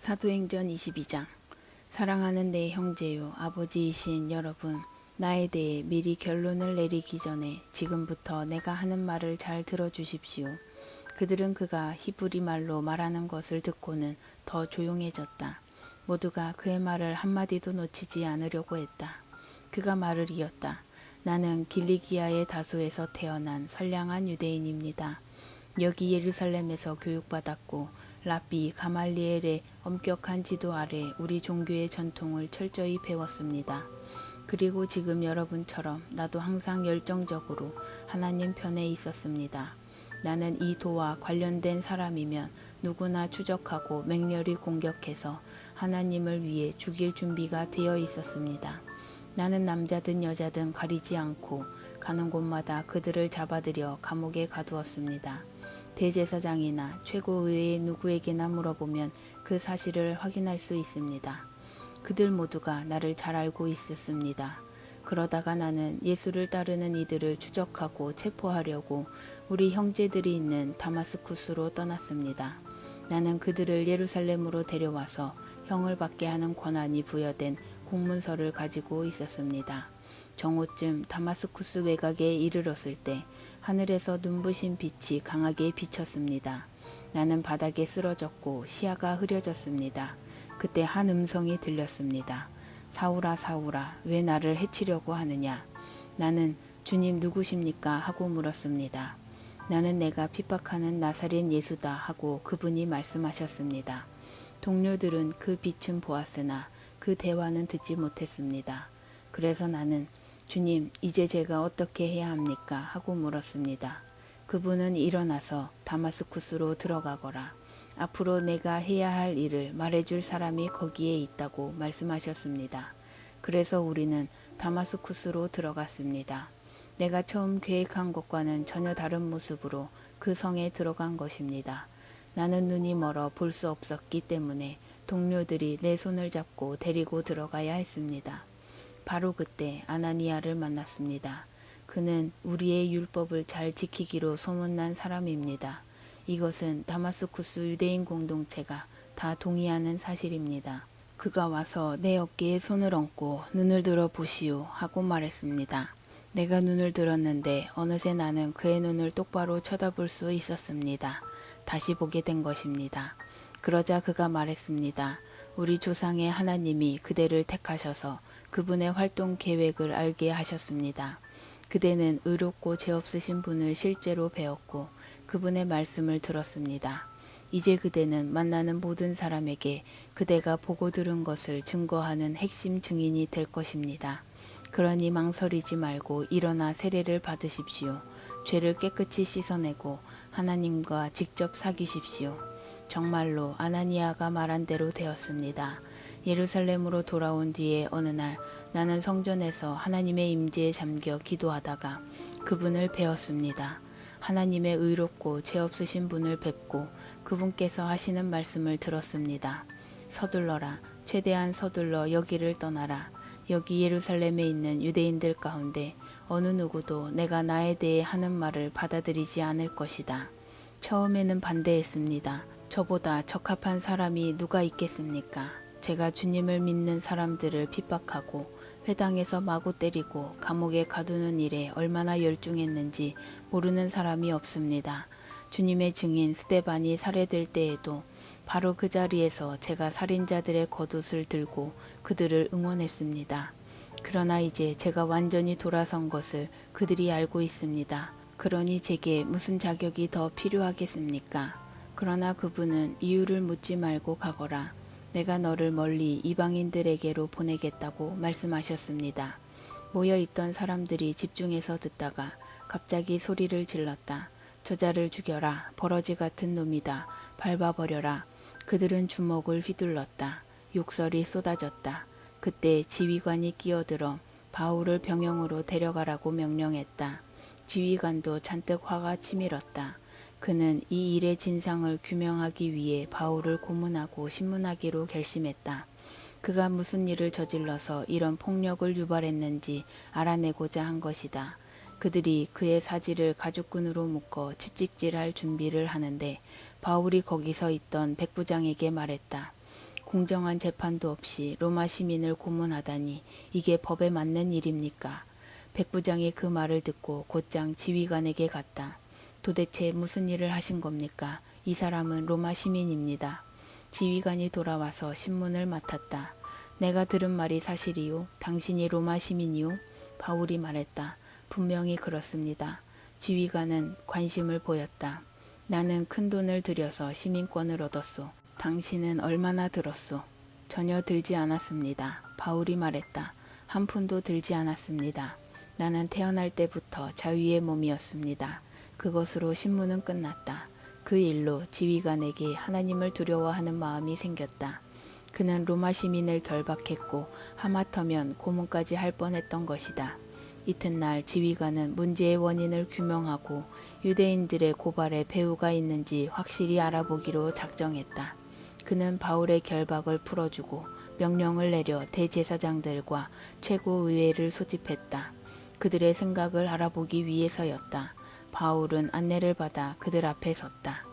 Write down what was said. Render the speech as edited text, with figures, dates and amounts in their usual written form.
사도행전 22장. 사랑하는 내 형제요 아버지이신 여러분, 나에 대해 미리 결론을 내리기 전에 지금부터 내가 하는 말을 잘 들어주십시오. 그들은 그가 히브리 말로 말하는 것을 듣고는 더 조용해졌다. 모두가 그의 말을 한마디도 놓치지 않으려고 했다. 그가 말을 이었다. 나는 길리기아의 다소에서 태어난 선량한 유대인입니다. 여기 예루살렘에서 교육받았고 랍비 가말리엘의 엄격한 지도 아래 우리 종교의 전통을 철저히 배웠습니다. 그리고 지금 여러분처럼 나도 항상 열정적으로 하나님 편에 있었습니다. 나는 이 도와 관련된 사람이면 누구나 추적하고 맹렬히 공격해서 하나님을 위해 죽일 준비가 되어 있었습니다. 나는 남자든 여자든 가리지 않고 가는 곳마다 그들을 잡아들여 감옥에 가두었습니다. 대제사장이나 최고의회 누구에게나 물어보면 그 사실을 확인할 수 있습니다. 그들 모두가 나를 잘 알고 있었습니다. 그러다가 나는 예수를 따르는 이들을 추적하고 체포하려고 우리 형제들이 있는 다마스쿠스로 떠났습니다. 나는 그들을 예루살렘으로 데려와서 형을 받게 하는 권한이 부여된 공문서를 가지고 있었습니다. 정오쯤 다마스쿠스 외곽에 이르렀을 때 하늘에서 눈부신 빛이 강하게 비쳤습니다. 나는 바닥에 쓰러졌고 시야가 흐려졌습니다. 그때 한 음성이 들렸습니다. 사울아 사울아 왜 나를 해치려고 하느냐. 나는 주님 누구십니까 하고 물었습니다. 나는 내가 핍박하는 나사렛 예수다 하고 그분이 말씀하셨습니다. 동료들은 그 빛은 보았으나 그 대화는 듣지 못했습니다. 그래서 나는 주님, 이제 제가 어떻게 해야 합니까? 하고 물었습니다. 그분은 일어나서 다마스쿠스로 들어가거라. 앞으로 내가 해야 할 일을 말해줄 사람이 거기에 있다고 말씀하셨습니다. 그래서 우리는 다마스쿠스로 들어갔습니다. 내가 처음 계획한 것과는 전혀 다른 모습으로 그 성에 들어간 것입니다. 나는 눈이 멀어 볼 수 없었기 때문에 동료들이 내 손을 잡고 데리고 들어가야 했습니다. 바로 그때 아나니아를 만났습니다. 그는 우리의 율법을 잘 지키기로 소문난 사람입니다. 이것은 다마스쿠스 유대인 공동체가 다 동의하는 사실입니다. 그가 와서 내 어깨에 손을 얹고 눈을 들어 보시오 하고 말했습니다. 내가 눈을 들었는데 어느새 나는 그의 눈을 똑바로 쳐다볼 수 있었습니다. 다시 보게 된 것입니다. 그러자 그가 말했습니다. 우리 조상의 하나님이 그대를 택하셔서 그분의 활동 계획을 알게 하셨습니다. 그대는 의롭고 죄 없으신 분을 실제로 배웠고 그분의 말씀을 들었습니다. 이제 그대는 만나는 모든 사람에게 그대가 보고 들은 것을 증거하는 핵심 증인이 될 것입니다. 그러니 망설이지 말고 일어나 세례를 받으십시오. 죄를 깨끗이 씻어내고 하나님과 직접 사귀십시오. 정말로 아나니아가 말한 대로 되었습니다. 예루살렘으로 돌아온 뒤에 어느 날 나는 성전에서 하나님의 임재에 잠겨 기도하다가 그분을 뵈었습니다. 하나님의 의롭고 죄 없으신 분을 뵙고 그분께서 하시는 말씀을 들었습니다. 서둘러라. 최대한 서둘러 여기를 떠나라. 여기 예루살렘에 있는 유대인들 가운데 어느 누구도 내가 나에 대해 하는 말을 받아들이지 않을 것이다. 처음에는 반대했습니다. 저보다 적합한 사람이 누가 있겠습니까? 제가 주님을 믿는 사람들을 핍박하고 회당에서 마구 때리고 감옥에 가두는 일에 얼마나 열중했는지 모르는 사람이 없습니다. 주님의 증인 스데반이 살해될 때에도 바로 그 자리에서 제가 살인자들의 겉옷을 들고 그들을 응원했습니다. 그러나 이제 제가 완전히 돌아선 것을 그들이 알고 있습니다. 그러니 제게 무슨 자격이 더 필요하겠습니까? 그러나 그분은 이유를 묻지 말고 가거라. 내가 너를 멀리 이방인들에게로 보내겠다고 말씀하셨습니다. 모여있던 사람들이 집중해서 듣다가 갑자기 소리를 질렀다. 저자를 죽여라. 버러지 같은 놈이다. 밟아버려라. 그들은 주먹을 휘둘렀다. 욕설이 쏟아졌다. 그때 지휘관이 끼어들어 바울을 병영으로 데려가라고 명령했다. 지휘관도 잔뜩 화가 치밀었다. 그는 이 일의 진상을 규명하기 위해 바울을 고문하고 신문하기로 결심했다. 그가 무슨 일을 저질러서 이런 폭력을 유발했는지 알아내고자 한 것이다. 그들이 그의 사지를 가죽끈으로 묶어 채찍질할 준비를 하는데 바울이 거기서 있던 백부장에게 말했다. 공정한 재판도 없이 로마 시민을 고문하다니 이게 법에 맞는 일입니까? 백부장이 그 말을 듣고 곧장 지휘관에게 갔다. 도대체 무슨 일을 하신 겁니까? 이 사람은 로마 시민입니다. 지휘관이 돌아와서 신문을 맡았다. 내가 들은 말이 사실이요? 당신이 로마 시민이요? 바울이 말했다. 분명히 그렇습니다. 지휘관은 관심을 보였다. 나는 큰 돈을 들여서 시민권을 얻었소. 당신은 얼마나 들었소? 전혀 들지 않았습니다. 바울이 말했다. 한 푼도 들지 않았습니다. 나는 태어날 때부터 자유의 몸이었습니다. 그것으로 신문은 끝났다. 그 일로 지휘관에게 하나님을 두려워하는 마음이 생겼다. 그는 로마 시민을 결박했고 하마터면 고문까지 할 뻔했던 것이다. 이튿날 지휘관은 문제의 원인을 규명하고 유대인들의 고발에 배후가 있는지 확실히 알아보기로 작정했다. 그는 바울의 결박을 풀어주고 명령을 내려 대제사장들과 최고의회를 소집했다. 그들의 생각을 알아보기 위해서였다. 바울은 안내를 받아 그들 앞에 섰다.